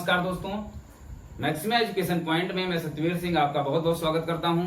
नमस्कार दोस्तों, maxima education point में मैं सत्यवीर सिंह आपका बहुत बहुत स्वागत करता हूं।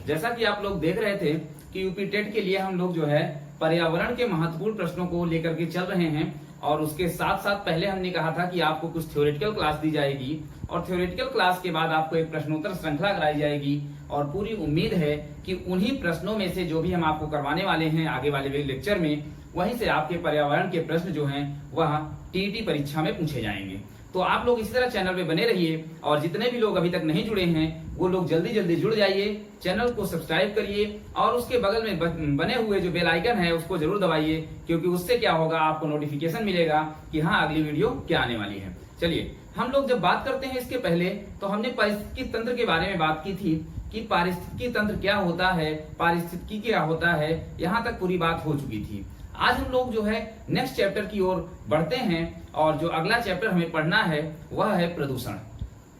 जैसा कि आप लोग देख रहे थे कि यूपी टेट के लिए हम लोग जो है पर्यावरण के महत्वपूर्ण प्रश्नों को लेकर के चल रहे हैं और उसके साथ साथ पहले हमने कहा था कि आपको कुछ थ्योरेटिकल क्लास दी जाएगी और थ्योरेटिकल क्लास के बाद आपको एक प्रश्नोत्तर श्रृंखला कराई जाएगी और पूरी उम्मीद है कि उन्हीं प्रश्नों में से जो भी हम आपको करवाने वाले हैं आगे वाले लेक्चर में, वहीं से आपके पर्यावरण के प्रश्न जो हैं वह टीईटी परीक्षा में पूछे जाएंगे। तो आप लोग इसी तरह चैनल पे बने रहिए और जितने भी लोग अभी तक नहीं जुड़े हैं वो लोग जल्दी जल्दी जुड़ जाइए, चैनल को सब्सक्राइब करिए और उसके बगल में बने हुए जो बेल आइकन है उसको जरूर दबाइए, क्योंकि उससे क्या होगा, आपको नोटिफिकेशन मिलेगा कि हाँ अगली वीडियो क्या आने वाली है। चलिए, हम लोग जब बात करते हैं इसके पहले तो हमने पारिस्थितिकी तंत्र के बारे में बात की थी कि पारिस्थितिकी तंत्र क्या होता है, पारिस्थितिकी क्या होता है, यहाँ तक पूरी बात हो चुकी थी। आज हम लोग जो है नेक्स्ट चैप्टर की ओर बढ़ते हैं और जो अगला चैप्टर हमें पढ़ना है वह है प्रदूषण।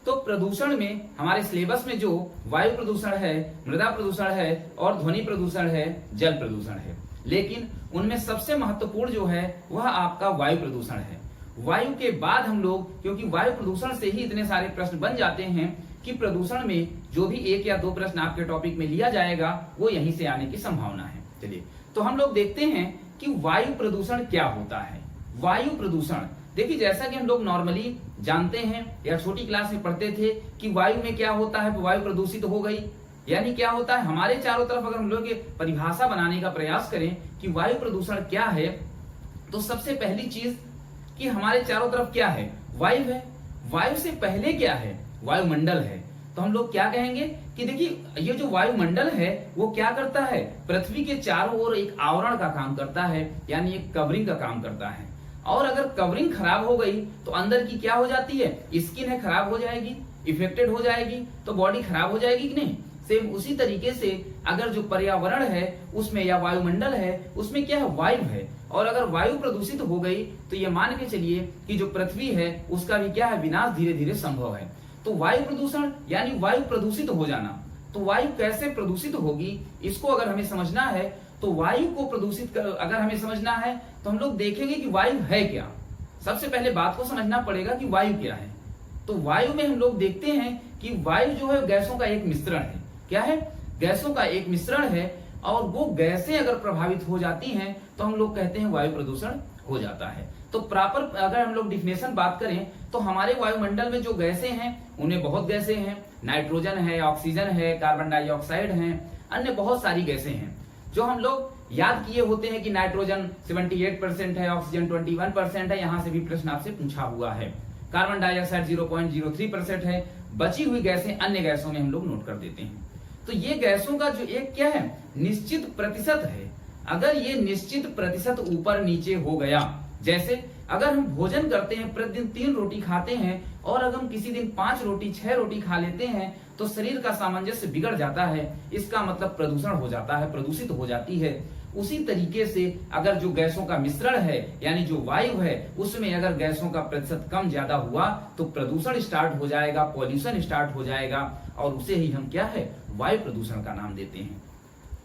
तो प्रदूषण में हमारे सिलेबस में जो वायु प्रदूषण है, मृदा प्रदूषण है और ध्वनि प्रदूषण है, जल प्रदूषण है, लेकिन उनमें सबसे महत्वपूर्ण जो है वह आपका वायु प्रदूषण है। वायु के बाद हम लोग, क्योंकि वायु प्रदूषण से ही इतने सारे प्रश्न बन जाते हैं कि प्रदूषण में जो भी एक या दो प्रश्न आपके टॉपिक में लिया जाएगा वो यहीं से आने की संभावना है। चलिए, तो हम लोग देखते हैं कि वायु प्रदूषण क्या होता है। वायु प्रदूषण देखिए, जैसा कि हम लोग नॉर्मली जानते हैं या छोटी क्लास में पढ़ते थे कि वायु में क्या होता है, वायु प्रदूषित हो गई, यानी क्या होता है हमारे चारों तरफ। अगर हम लोग परिभाषा बनाने का प्रयास करें कि वायु प्रदूषण क्या है, तो सबसे पहली चीज कि हमारे चारों तरफ क्या है, वायु है। वायु से पहले क्या है, वायुमंडल है। तो हम लोग क्या कहेंगे कि देखिए ये जो वायुमंडल है वो क्या करता है, पृथ्वी के चारों ओर एक आवरण का काम करता है, यानी एक कवरिंग का काम करता है। और अगर कवरिंग खराब हो गई तो अंदर की क्या हो जाती है, स्किन है, खराब हो जाएगी, इफेक्टेड हो जाएगी, तो बॉडी खराब हो जाएगी कि नहीं। सेम उसी तरीके से अगर जो पर्यावरण है उसमें या वायुमंडल है उसमें क्या है, वायु है, और अगर वायु प्रदूषित हो गई तो ये मान के चलिए कि जो पृथ्वी है उसका भी क्या है, विनाश धीरे धीरे संभव है। तो वायु प्रदूषण यानी वायु प्रदूषित हो जाना। तो वायु कैसे प्रदूषित होगी इसको अगर हमें समझना है, तो वायु को प्रदूषित अगर हमें समझना है तो हम लोग देखेंगे कि वायु है क्या। सबसे पहले बात को समझना पड़ेगा कि वायु क्या है। तो वायु में हम लोग देखते हैं कि वायु जो है गैसों का एक मिश्रण है। क्या है, गैसों का एक मिश्रण है, और वो गैसें अगर प्रभावित हो जाती हैं तो हम लोग कहते हैं वायु प्रदूषण हो जाता है। तो प्रॉपर अगर हम लोग डिफिनेशन बात करें तो हमारे वायुमंडल में जो गैसें हैं उन्हें बहुत गैसें हैं, नाइट्रोजन है, ऑक्सीजन है, कार्बन डाइऑक्साइड है, अन्य बहुत सारी गैसें हैं जो हम लोग याद किए होते हैं कि नाइट्रोजन 78% है, ऑक्सीजन 21% है, यहां से भी प्रश्न आपसे पूछा हुआ है। कार्बन डाइऑक्साइड 0.03% है, बची हुई गैसें अन्य गैसों में हम लोग नोट कर देते हैं। तो ये गैसों का जो एक क्या है, निश्चित प्रतिशत है। अगर ये निश्चित प्रतिशत ऊपर नीचे हो गया, जैसे अगर हम भोजन करते हैं, प्रतिदिन 3 रोटी खाते हैं और अगर हम किसी दिन 5 रोटी 6 रोटी खा लेते हैं तो शरीर का सामंजस्य बिगड़ जाता है, इसका मतलब प्रदूषण हो जाता है, प्रदूषित हो जाती है। उसी तरीके से अगर जो गैसों का मिश्रण है यानी जो वायु है उसमें अगर गैसों का प्रतिशत कम ज्यादा हुआ तो प्रदूषण स्टार्ट हो जाएगा, पॉल्यूशन स्टार्ट हो जाएगा, और उसे ही हम क्या है, वायु प्रदूषण का नाम देते हैं।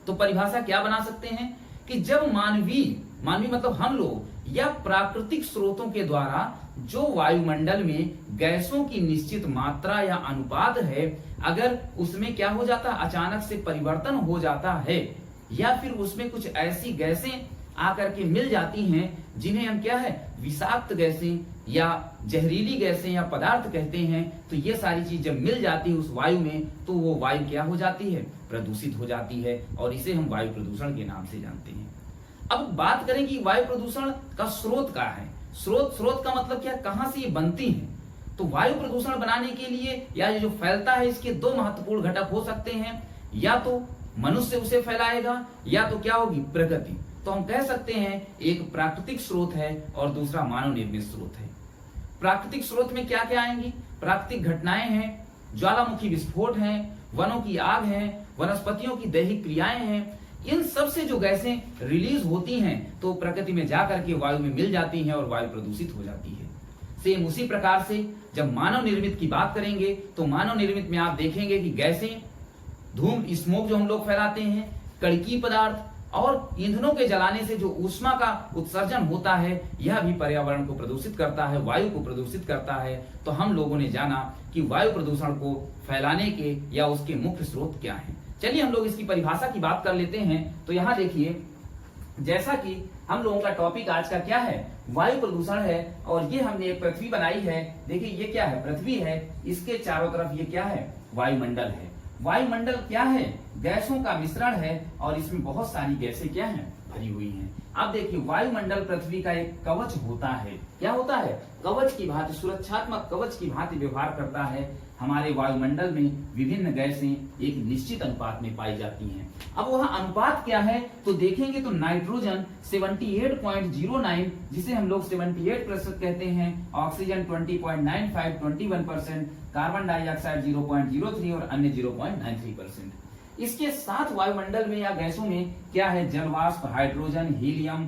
तो परिभाषा क्या बना सकते हैं कि जब मानवीय मतलब हम लोग या प्राकृतिक स्रोतों के द्वारा जो वायुमंडल में गैसों की निश्चित मात्रा या अनुपात है, अगर उसमें क्या हो जाता है, अचानक से परिवर्तन हो जाता है, या फिर उसमें कुछ ऐसी गैसें आकर के मिल जाती हैं जिन्हें हम क्या है, विषाक्त गैसें या जहरीली गैसें या पदार्थ कहते हैं, तो ये सारी चीज जब मिल जाती है उस वायु में तो वो वायु क्या हो जाती है, प्रदूषित हो जाती है, और इसे हम वायु प्रदूषण के नाम से जानते हैं। अब बात करें कि वायु प्रदूषण का स्रोत क्या है। स्रोत का मतलब क्या, कहां से ये बनती है। तो वायु प्रदूषण बनाने के लिए या ये जो फैलता है इसके 2 महत्वपूर्ण घटक हो सकते हैं, या तो मनुष्य उसे फैलाएगा या तो क्या होगी, प्रकृति। तो हम कह सकते हैं एक प्राकृतिक स्रोत है और दूसरा मानव निर्मित स्रोत है। प्राकृतिक स्रोत में क्या क्या आएंगी, प्राकृतिक घटनाएं हैं, ज्वालामुखी विस्फोट हैं, वनों की आग है, वनस्पतियों की दैहिक क्रियाएं हैं। इन सब से जो गैसें रिलीज होती हैं तो प्रकृति में जाकर के वायु में मिल जाती हैं और वायु प्रदूषित हो जाती है। सेम उसी प्रकार से जब मानव निर्मित की बात करेंगे तो मानव निर्मित में आप देखेंगे कि गैसें, धूम, स्मोक जो हम लोग फैलाते हैं, कड़की पदार्थ और ईंधनों के जलाने से जो ऊष्मा का उत्सर्जन होता है यह भी पर्यावरण को प्रदूषित करता है, वायु को प्रदूषित करता है। तो हम लोगों ने जाना कि वायु प्रदूषण को फैलाने के या उसके मुख्य स्रोत क्या हैं। चलिए हम लोग इसकी परिभाषा की बात कर लेते हैं। तो यहाँ देखिए, जैसा कि हम लोगों का टॉपिक आज का क्या है, वायु प्रदूषण है, और ये हमने एक पृथ्वी बनाई है। देखिए ये क्या है, पृथ्वी है, इसके चारों तरफ ये क्या है, वायुमंडल है। वायुमंडल क्या है, गैसों का मिश्रण है, और इसमें बहुत सारी गैसें क्या हैं, भरी हुई हैं। अब देखिए, वायुमंडल पृथ्वी का एक कवच होता है। क्या होता है, कवच की भांति, सुरक्षात्मक कवच की भांति व्यवहार करता है। हमारे वायुमंडल में विभिन्न गैसें एक निश्चित अनुपात में पाई जाती हैं। अब वह अनुपात क्या है, तो देखेंगे तो नाइट्रोजन 78.09, जिसे हम लोग 78% कहते हैं, ऑक्सीजन 20.95, 21%, कार्बन डाइऑक्साइड 0.03 और अन्य 0.93%। इसके साथ वायुमंडल में या गैसों में क्या है, जलवाष्प, हाइड्रोजन, हीलियम,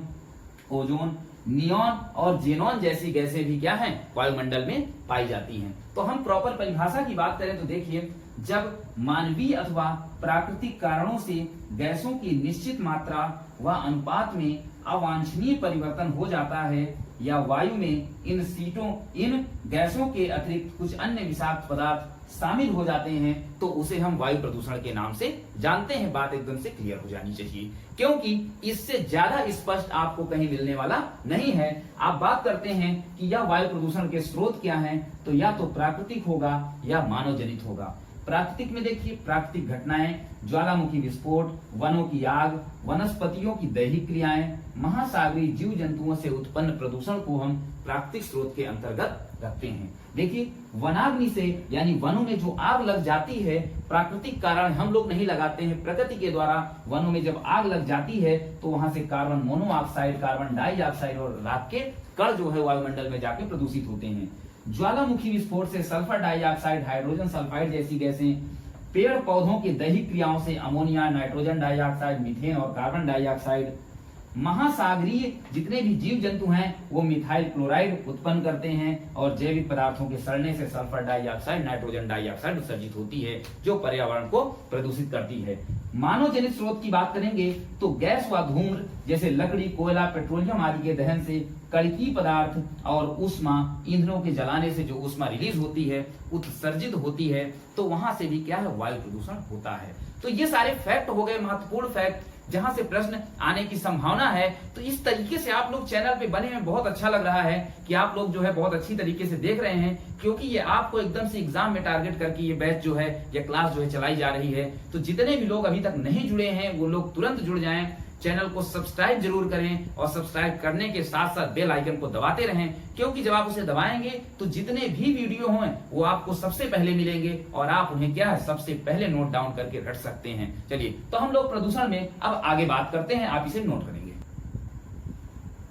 ओजोन, नियॉन और जेनॉन जैसी गैसें भी क्या हैं, वायुमंडल में पाई जाती हैं। तो हम प्रॉपर परिभाषा की बात करें तो देखिए, जब मानवीय अथवा प्राकृतिक कारणों से गैसों की निश्चित मात्रा व अनुपात में अवांछनीय परिवर्तन हो जाता है, या वायु में इन गैसों के अतिरिक्त कुछ अन्य विषाक्त पदार्थ शामिल हो जाते हैं, तो उसे हम वायु प्रदूषण के नाम से जानते हैं। बात एकदम से क्लियर हो जानी चाहिए, क्योंकि इससे ज्यादा स्पष्ट आपको कहीं मिलने वाला नहीं है। आप बात करते हैं कि यह वायु प्रदूषण के स्रोत क्या हैं, तो या तो प्राकृतिक होगा या मानव जनित होगा। प्राकृतिक में देखिए, प्राकृतिक घटनाएं, ज्वालामुखी विस्फोट, वनों की आग, वनस्पतियों की दैहिक क्रियाएं, महासागरीय जीव जंतुओं से उत्पन्न प्रदूषण को हम प्राकृतिक स्रोत के अंतर्गत रखते हैं। देखिए, वनाग्नि से यानी वनों में जो आग लग जाती है, प्राकृतिक कारण हम लोग नहीं लगाते हैं, प्रकृति के द्वारा वनों में जब आग लग जाती है तो वहां से कार्बन मोनोऑक्साइड, कार्बन डाइऑक्साइड और राख के कण जो है वायुमंडल में जाके प्रदूषित होते हैं। ज्वालामुखी विस्फोट से सल्फर डाइऑक्साइड, हाइड्रोजन सल्फाइड जैसी गैसें, पेड़ पौधों की दैहिक क्रियाओं से अमोनिया, नाइट्रोजन डाइऑक्साइड, मीथेन और कार्बन डाइऑक्साइड, महासागरीय जितने भी जीव जंतु हैं वो मिथाइल क्लोराइड उत्पन्न करते हैं, और जैविक पदार्थों के सड़ने से सल्फर डाइऑक्साइड, नाइट्रोजन डाइऑक्साइड उत्सर्जित होती है, जो पर्यावरण को प्रदूषित करती है। मानव जनित स्रोत की बात करेंगे तो गैस व धूम्र जैसे लकड़ी, कोयला, पेट्रोलियम आदि के दहन से कणकीय पदार्थ और ऊष्मा, ईंधनों के जलाने से जो ऊष्मा रिलीज होती है, उत्सर्जित होती है, तो वहां से भी क्या है, वायु प्रदूषण होता है। तो ये सारे फैक्ट हो गए, महत्वपूर्ण फैक्ट, जहां से प्रश्न आने की संभावना है। तो इस तरीके से आप लोग चैनल पे बने हैं, बहुत अच्छा लग रहा है कि आप लोग जो है बहुत अच्छी तरीके से देख रहे हैं, क्योंकि ये आपको एकदम से एग्जाम में टारगेट करके ये बैच जो है, ये क्लास जो है चलाई जा रही है। तो जितने भी लोग अभी तक नहीं जुड़े हैं वो लोग तुरंत जुड़ जाएं, चैनल को सब्सक्राइब जरूर करें, और सब्सक्राइब करने के साथ साथ बेल आइकन को दबाते रहें, क्योंकि जब आप उसे दबाएंगे तो जितने भी वीडियो हों वो आपको सबसे पहले मिलेंगे, और आप उन्हें क्या है, सबसे पहले नोट डाउन करके रख सकते हैं। चलिए, तो हम लोग प्रदूषण में अब आगे बात करते हैं, आप इसे नोट करेंगे।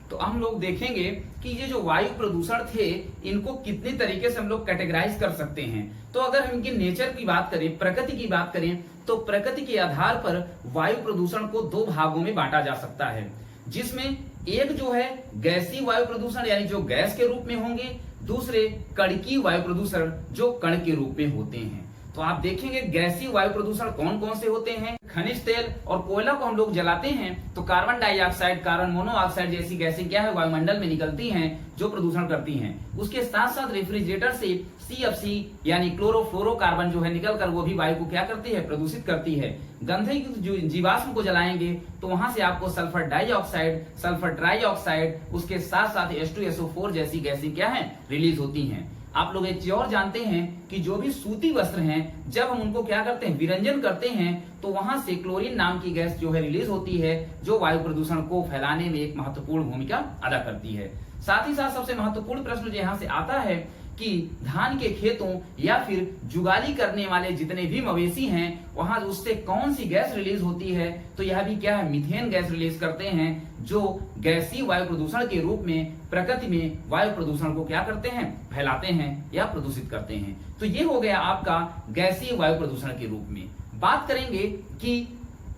तो हम लोग देखेंगे कि ये जो वायु प्रदूषण थे, इनको कितने तरीके से हम लोग कैटेगराइज कर सकते हैं। तो अगर हम इनके नेचर की बात करें, प्रकृति की बात करें, तो प्रकृति के आधार पर वायु प्रदूषण को दो भागों में बांटा जा सकता है, जिसमें एक जो है गैसीय वायु प्रदूषण यानी जो गैस के रूप में होंगे, दूसरे कणकीय वायु प्रदूषण जो कण के रूप में होते हैं। तो आप देखेंगे गैसीय वायु प्रदूषण कौन कौन से होते हैं। खनिज तेल और कोयला को हम लोग जलाते हैं तो कार्बन डाइऑक्साइड, कार्बन मोनोऑक्साइड जैसी गैसें क्या है, वायुमंडल में निकलती हैं, जो प्रदूषण करती हैं। उसके साथ साथ रेफ्रिजरेटर से CFC यानी क्लोरोफ्लोरोकार्बन जो है निकल कर वो भी वायु को क्या करती है, प्रदूषित करती है। गंधक जीवाश्म को जलाएंगे तो वहां से आपको सल्फर डाइऑक्साइड, सल्फर ट्राइऑक्साइड, उसके साथ साथ H2SO4 जैसी गैसें क्या है, रिलीज होती हैं। आप लोग एक चीज और जानते हैं कि जो भी सूती वस्त्र हैं, जब हम उनको क्या करते हैं, विरंजन करते हैं, तो वहां से क्लोरीन नाम की गैस जो है रिलीज होती है, जो वायु प्रदूषण को फैलाने में एक महत्वपूर्ण भूमिका अदा करती है। साथ ही साथ सबसे महत्वपूर्ण प्रश्न जो यहाँ से आता है कि धान के खेतों या फिर जुगाली करने वाले जितने भी मवेशी हैं, वहां उससे कौन सी गैस रिलीज होती है, तो यह भी क्या है, मीथेन गैस रिलीज करते हैं, जो गैसीय वायु प्रदूषण के रूप में प्रकृति में वायु प्रदूषण को क्या करते हैं, फैलाते हैं या प्रदूषित करते हैं। तो ये हो गया आपका गैसीय वायु प्रदूषण के रूप में। बात करेंगे कि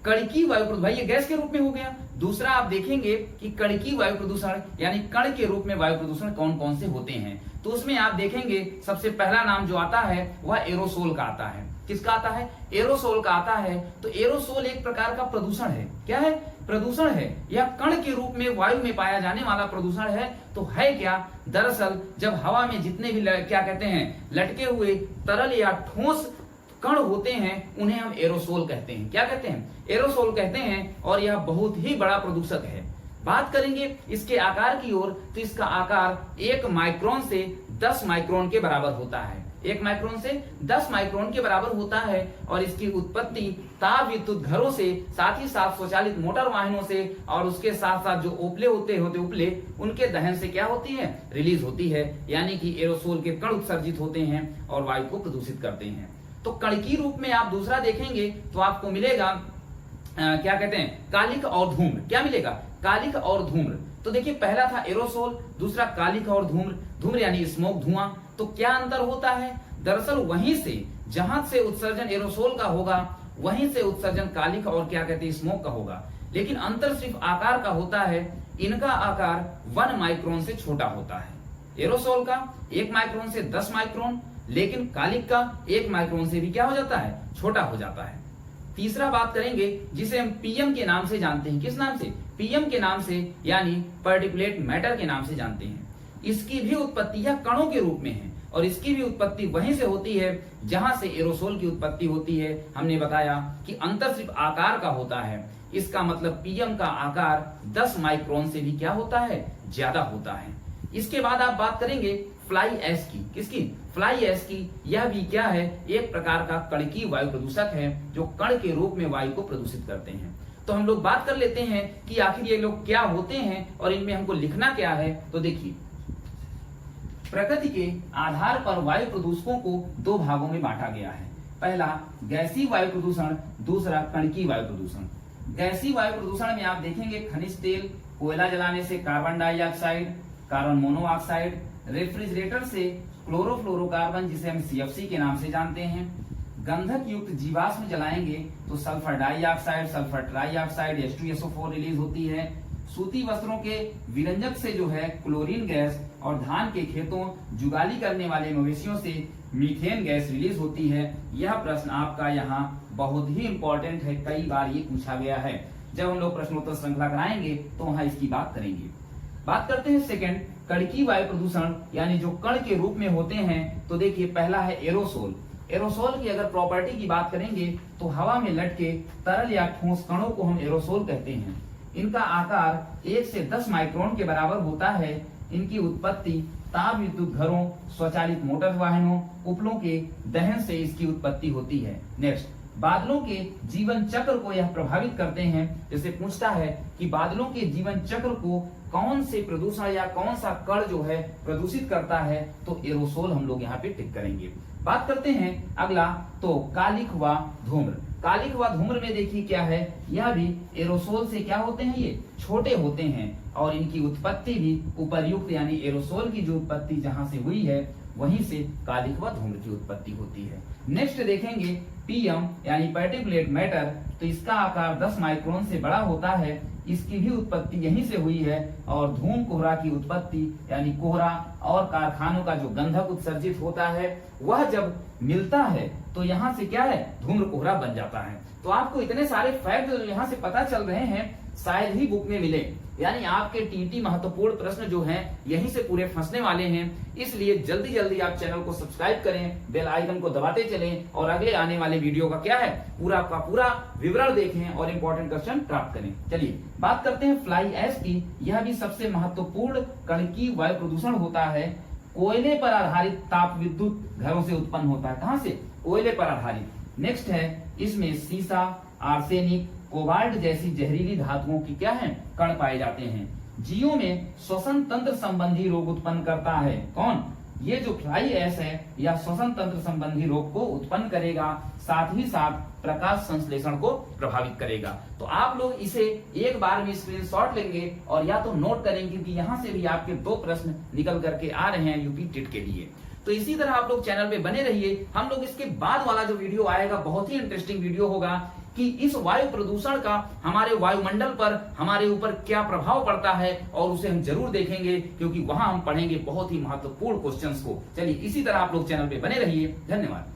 कणकीय वायु प्रदूषण, भाई ये गैस के रूप में हो गया। दूसरा आप देखेंगे कि कणकीय वायु प्रदूषण यानी कण के रूप में वायु प्रदूषण कौन कौन से होते हैं। तो उसमें आप देखेंगे सबसे पहला नाम जो आता है वह एरोसोल का आता है। किसका आता है? एरोसोल का आता है। तो एरोसोल एक प्रकार का प्रदूषण है। क्या है? प्रदूषण है। यह कण के रूप में वायु में पाया जाने वाला प्रदूषण है। तो है क्या? दरअसल जब हवा में जितने भी क्या कहते हैं लटके हुए तरल या ठोस कण होते हैं उन्हें हम एरोसोल कहते हैं। क्या कहते हैं? एरोसोल कहते हैं। और यह बहुत ही बड़ा प्रदूषक है। बात करेंगे इसके आकार की ओर, तो इसका आकार 1 माइक्रोन से 10 माइक्रोन के बराबर होता है। 1 माइक्रोन से 10 माइक्रोन के बराबर होता है। और इसकी उत्पत्ति ताप विद्युत घरों से, साथ ही साथ स्वचालित मोटर वाहनों से, और उसके साथ साथ जो उपले होते उपले उनके दहन से क्या होती है? रिलीज होती है। यानी कि एरोसोल के कण उत्सर्जित होते हैं और वायु को प्रदूषित करते हैं। तो कण की रूप में आप दूसरा देखेंगे तो आपको मिलेगा क्या कहते हैं? कालिक और धूम्र। क्या मिलेगा? कालिक और धूम्र। तो देखिए पहला था एरोसोल, दूसरा कालिक और धूम्र। धूम्र यानी स्मोक, धुआं। तो क्या अंतर होता है? दरअसल वहीं से जहां से उत्सर्जन एरोसोल का होगा वहीं से उत्सर्जन कालिक और क्या कहते हैं स्मोक का होगा। लेकिन अंतर सिर्फ आकार का होता है। इनका आकार 1 माइक्रोन से छोटा होता है। एरोसोल का 1 माइक्रोन से 10 माइक्रोन, लेकिन कालिक का 1 माइक्रोन से भी क्या हो जाता है? छोटा हो जाता है। तीसरा बात करेंगे जिसे हम पीएम के नाम से जानते हैं। किस नाम से? पीएम के नाम से, यानी पार्टिकुलेट मैटर के नाम से जानते हैं। इसकी भी उत्पत्ति यह कणों के रूप में है और इसकी भी उत्पत्ति वहीं से होती है जहां से एरोसोल की उत्पत्ति होती है। हमने बताया कि अंतर सिर्फ आकार का होता है। इसका मतलब पीएम का आकार 10 माइक्रोन से भी क्या होता है? ज्यादा होता है। इसके बाद आप बात करेंगे फ्लाई ऐश की। किसकी? फ्लाई ऐश की। यह भी क्या है? एक प्रकार का कणकीय वायु प्रदूषक है जो कण के रूप में वायु को प्रदूषित करते हैं। तो हम लोग बात कर लेते हैं कि आखिर ये लोग क्या होते हैं और इनमें हमको लिखना क्या है। तो देखिए, प्रकृति के आधार पर वायु प्रदूषकों को 2 भागों में बांटा गया है। पहला गैसीय वायु प्रदूषण, दूसरा कणकीय वायु प्रदूषण। गैसीय वायु प्रदूषण में आप देखेंगे खनिज तेल, कोयला जलाने से carbon dioxide, carbon monoxide, refrigerator से क्लोरोफ्लोरोकार्बन जिसे हम CFC के नाम से जानते हैं, गंधक युक्त जीवाश्म जलाएंगे तो sulphur dioxide, sulphur trioxide, H2SO4 release होती है। सूती वस्त्रों के विरंजक से जो है क्लोरीन गैस, और धान के खेतों जुगाली करने वाले मवेशियों से मीथेन गैस रिलीज होती है। यह प्रश्न आपका यहाँ बहुत ही इंपॉर्टेंट है, कई बार ये पूछा गया है। जब हम लोग प्रश्नोत्तर श्रृंखला कराएंगे तो वहां इसकी बात करेंगे। बात करते हैं सेकंड, कणकीय वायु प्रदूषण, यानी जो कण के रूप में होते हैं। तो देखिए पहला है एरोसोल। एरोसोल की अगर प्रॉपर्टी की बात करेंगे तो हवा में लटके तरल या ठोस कणों को हम एरोसोल कहते हैं। इनका आकार 1 से 10 माइक्रोन के बराबर होता है। इनकी उत्पत्ति ताप विद्युत घरों, स्वचालित मोटर वाहनों, उपलों के दहन से इसकी उत्पत्ति होती है। नेक्स्ट, बादलों के जीवन चक्र को यह प्रभावित करते हैं। जैसे पूछता है कि बादलों के जीवन चक्र को कौन से प्रदूषण या कौन सा कण जो है प्रदूषित करता है, तो एरोसोल हम लोग यहाँ पे टिक करेंगे। बात करते हैं अगला, तो कालिक व धूम्र। कालिक व धूम्र में देखिए क्या है, यह भी एरोसोल से क्या होते हैं? ये छोटे होते हैं और इनकी उत्पत्ति भी उपर्युक्त यानी एरोसोल की जो उत्पत्ति जहां से हुई है वहीं से कालिक व धूम्र की उत्पत्ति होती है। नेक्स्ट देखेंगे पीएम यानी पार्टिकुलेट मैटर। तो इसका आकार 10 माइक्रोन से बड़ा होता है। इसकी भी उत्पत्ति यहीं से हुई है। और धूम कोहरा की उत्पत्ति यानी कोहरा और कारखानों का जो गंधक उत्सर्जित होता है वह जब मिलता है तो यहाँ से क्या है? धूम्र कोहरा बन जाता है। तो आपको इतने सारे फैक्ट जो यहाँ से पता चल रहे हैं शायद ही बुक में मिले। यानी आपके टीटी महत्वपूर्ण प्रश्न जो हैं यहीं से पूरे फंसने वाले हैं। इसलिए जल्दी जल्दी आप चैनल को सब्सक्राइब करें, बेल आइकन को दबाते चलें और अगले आने वाले वीडियो का क्या है पूरा का पूरा विवरण देखें और इंपॉर्टेंट क्वेश्चन प्राप्त करें। चलिए बात करते हैं फ्लाई ऐश की। यह भी सबसे महत्वपूर्ण कणकीय वायु प्रदूषण होता है। कोयले पर आधारित ताप विद्युत घरों से उत्पन्न होता है। कहां से? कोयले पर आधारित। नेक्स्ट है, इसमें सीसा, आर्सेनिक, कोबाल्ट जैसी जहरीली धातुओं की क्या है? कण पाए जाते हैं। जीवों में श्वसन तंत्र संबंधी रोग उत्पन्न करता है। कौन? ये जो फ्लाई ऐश है यह श्वसन तंत्र संबंधी रोग को उत्पन्न करेगा, साथ ही साथ प्रकाश संश्लेषण को प्रभावित करेगा। तो आप लोग इसे एक बार में स्क्रीनशॉट लेंगे और या तो नोट करेंगे कि यहाँ से भी आपके 2 प्रश्न निकल करके आ रहे हैं यूपी टेट के लिए। तो इसी तरह आप लोग चैनल पे बने रहिए। हम लोग इसके बाद वाला जो वीडियो आएगा बहुत ही इंटरेस्टिंग वीडियो होगा कि इस वायु प्रदूषण का हमारे वायुमंडल पर, हमारे ऊपर क्या प्रभाव पड़ता है, और उसे हम जरूर देखेंगे क्योंकि वहां हम पढ़ेंगे बहुत ही महत्वपूर्ण क्वेश्चंस को। चलिए इसी तरह आप लोग चैनल पे बने रहिए। धन्यवाद।